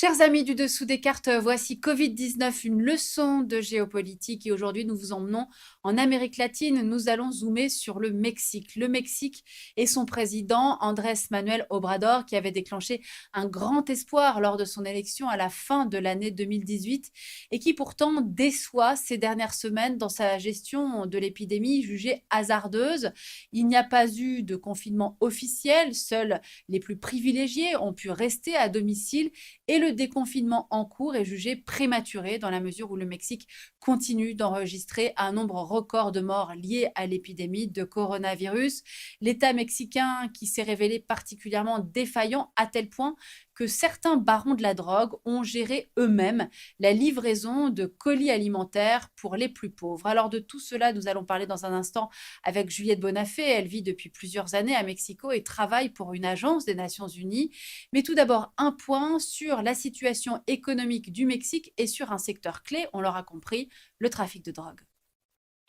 Chers amis du dessous des cartes, voici Covid-19, une leçon de géopolitique. Et aujourd'hui, nous vous emmenons en Amérique latine. Nous allons zoomer sur le Mexique. Le Mexique et son président, Andrés Manuel Obrador, qui avait déclenché un grand espoir lors de son élection à la fin de l'année 2018 et qui pourtant déçoit ces dernières semaines dans sa gestion de l'épidémie jugée hasardeuse. Il n'y a pas eu de confinement officiel. Seuls les plus privilégiés ont pu rester à domicile et le déconfinement en cours est jugé prématuré dans la mesure où le Mexique continue d'enregistrer un nombre record de morts liés à l'épidémie de coronavirus. L'État mexicain qui s'est révélé particulièrement défaillant à tel point que certains barons de la drogue ont géré eux-mêmes la livraison de colis alimentaires pour les plus pauvres. Alors de tout cela, nous allons parler dans un instant avec Juliette Bonafé. Elle vit depuis plusieurs années à Mexico et travaille pour une agence des Nations Unies. Mais tout d'abord, un point sur la situation économique du Mexique et sur un secteur clé, on l'aura compris, le trafic de drogue.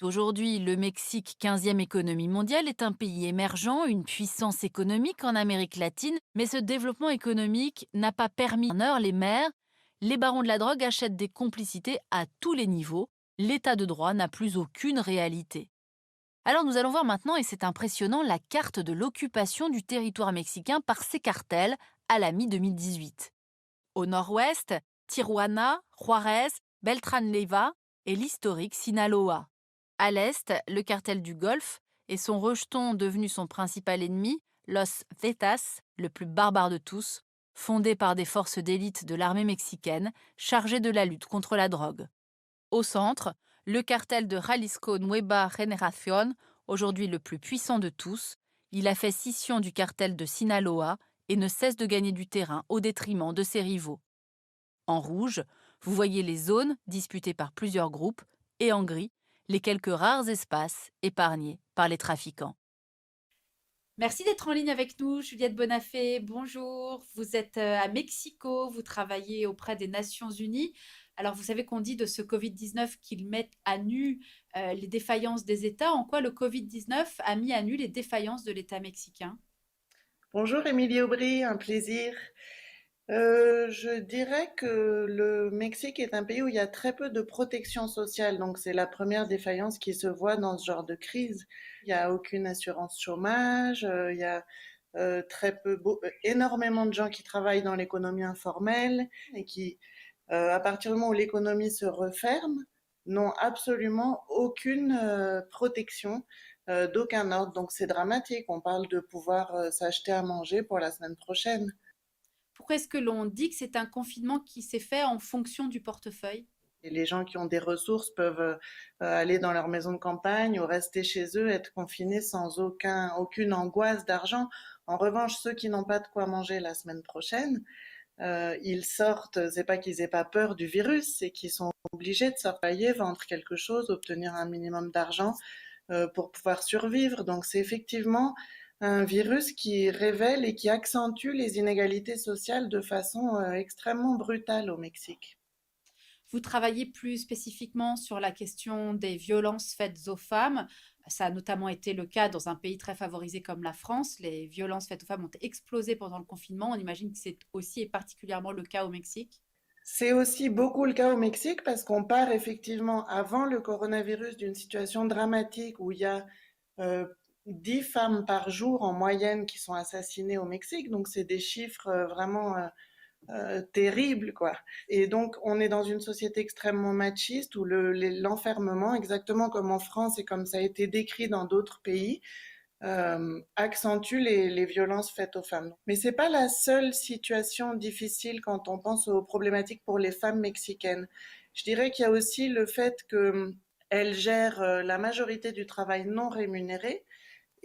Aujourd'hui, le Mexique, 15e économie mondiale, est un pays émergent, une puissance économique en Amérique latine, mais ce développement économique n'a pas permis en heure les maires. Les barons de la drogue achètent des complicités à tous les niveaux. L'état de droit n'a plus aucune réalité. Alors nous allons voir maintenant, et c'est impressionnant, la carte de l'occupation du territoire mexicain par ces cartels à la mi-2018. Au nord-ouest, Tijuana, Juárez, Beltrán Leiva et l'historique Sinaloa. À l'est, le cartel du Golfe et son rejeton devenu son principal ennemi, Los Zetas, le plus barbare de tous, fondé par des forces d'élite de l'armée mexicaine chargées de la lutte contre la drogue. Au centre, le cartel de Jalisco Nueva Generación, aujourd'hui le plus puissant de tous. Il a fait scission du cartel de Sinaloa et ne cesse de gagner du terrain au détriment de ses rivaux. En rouge, vous voyez les zones disputées par plusieurs groupes et en gris, les quelques rares espaces épargnés par les trafiquants. Merci d'être en ligne avec nous, Juliette Bonafé. Bonjour, vous êtes à Mexico, vous travaillez auprès des Nations Unies. Alors, vous savez qu'on dit de ce Covid-19 qu'il met à nu les défaillances des États. En quoi le Covid-19 a mis à nu les défaillances de l'État mexicain? Bonjour Émilie Aubry, un plaisir. Je dirais que le Mexique est un pays où il y a très peu de protection sociale, donc c'est la première défaillance qui se voit dans ce genre de crise. Il n'y a aucune assurance chômage, il y a très peu, énormément de gens qui travaillent dans l'économie informelle et qui, à partir du moment où l'économie se referme, n'ont absolument aucune protection d'aucun ordre. Donc c'est dramatique. On parle de pouvoir s'acheter à manger pour la semaine prochaine. Pourquoi est-ce que l'on dit que c'est un confinement qui s'est fait en fonction du portefeuille? Et les gens qui ont des ressources peuvent aller dans leur maison de campagne ou rester chez eux, être confinés sans aucune angoisse d'argent. En revanche, ceux qui n'ont pas de quoi manger la semaine prochaine, ils sortent, c'est pas qu'ils aient pas peur du virus, c'est qu'ils sont obligés de sortir, vendre quelque chose, obtenir un minimum d'argent pour pouvoir survivre. Donc c'est effectivement un virus qui révèle et qui accentue les inégalités sociales de façon extrêmement brutale au Mexique. Vous travaillez plus spécifiquement sur la question des violences faites aux femmes. Ça a notamment été le cas dans un pays très favorisé comme la France. Les violences faites aux femmes ont explosé pendant le confinement. On imagine que c'est aussi et particulièrement le cas au Mexique. C'est aussi beaucoup le cas au Mexique parce qu'on part effectivement avant le coronavirus d'une situation dramatique où il y a euh, 10 femmes par jour en moyenne qui sont assassinées au Mexique. Donc c'est des chiffres vraiment terribles, quoi. Et donc on est dans une société extrêmement machiste où l'enfermement, exactement comme en France et comme ça a été décrit dans d'autres pays, accentue les violences faites aux femmes. Mais c'est pas la seule situation difficile quand on pense aux problématiques pour les femmes mexicaines. Je dirais qu'il y a aussi le fait qu'elles gèrent la majorité du travail non rémunéré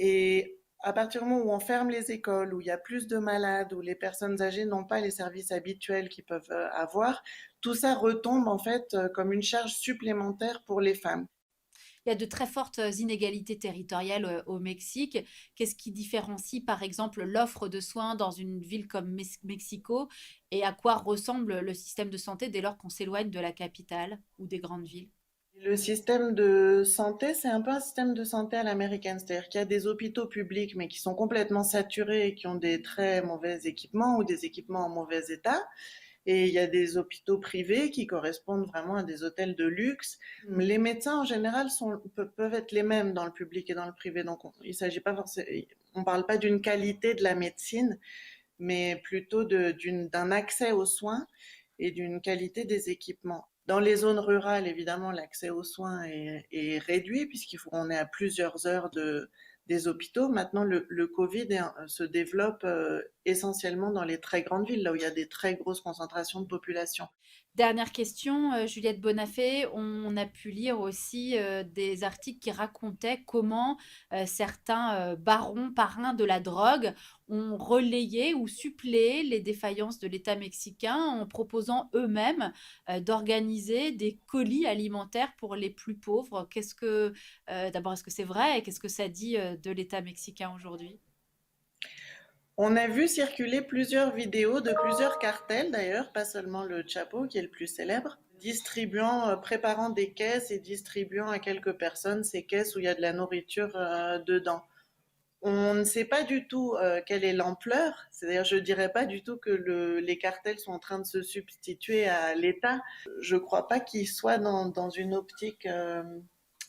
et à partir du moment où on ferme les écoles, où il y a plus de malades, où les personnes âgées n'ont pas les services habituels qu'ils peuvent avoir, tout ça retombe en fait comme une charge supplémentaire pour les femmes. Il y a de très fortes inégalités territoriales au Mexique. Qu'est-ce qui différencie, par exemple, l'offre de soins dans une ville comme Mexico et à quoi ressemble le système de santé dès lors qu'on s'éloigne de la capitale ou des grandes villes? Le système de santé, c'est un peu un système de santé à l'américaine, c'est-à-dire qu'il y a des hôpitaux publics mais qui sont complètement saturés et qui ont des très mauvais équipements ou des équipements en mauvais état. Et il y a des hôpitaux privés qui correspondent vraiment à des hôtels de luxe. Les médecins, en général, peuvent être les mêmes dans le public et dans le privé. Donc, il s'agit pas forcément, on parle pas d'une qualité de la médecine, mais plutôt d'un accès aux soins et d'une qualité des équipements. Dans les zones rurales, évidemment, l'accès aux soins est réduit puisqu'on est à plusieurs heures des hôpitaux. Maintenant, le Covid se développe essentiellement dans les très grandes villes, là où il y a des très grosses concentrations de population. Dernière question, Juliette Bonafé. On a pu lire aussi des articles qui racontaient comment certains barons, parrains de la drogue ont relayé ou suppléé les défaillances de l'État mexicain en proposant eux-mêmes d'organiser des colis alimentaires pour les plus pauvres. D'abord, est-ce que c'est vrai et qu'est-ce que ça dit de l'État mexicain aujourd'hui? On a vu circuler plusieurs vidéos de plusieurs cartels d'ailleurs, pas seulement le Chapo qui est le plus célèbre, préparant des caisses et distribuant à quelques personnes ces caisses où il y a de la nourriture dedans. On ne sait pas du tout quelle est l'ampleur, c'est-à-dire je dirais pas du tout que les cartels sont en train de se substituer à l'État. Je crois pas qu'ils soient dans une optique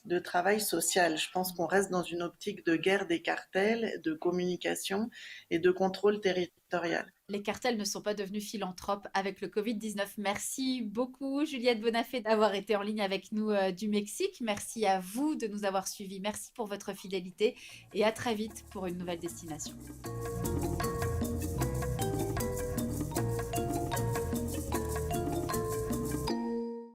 de travail social. Je pense qu'on reste dans une optique de guerre des cartels, de communication et de contrôle territorial. Les cartels ne sont pas devenus philanthropes avec le Covid-19. Merci beaucoup, Juliette Bonafé, d'avoir été en ligne avec nous du Mexique. Merci à vous de nous avoir suivis. Merci pour votre fidélité et à très vite pour une nouvelle destination.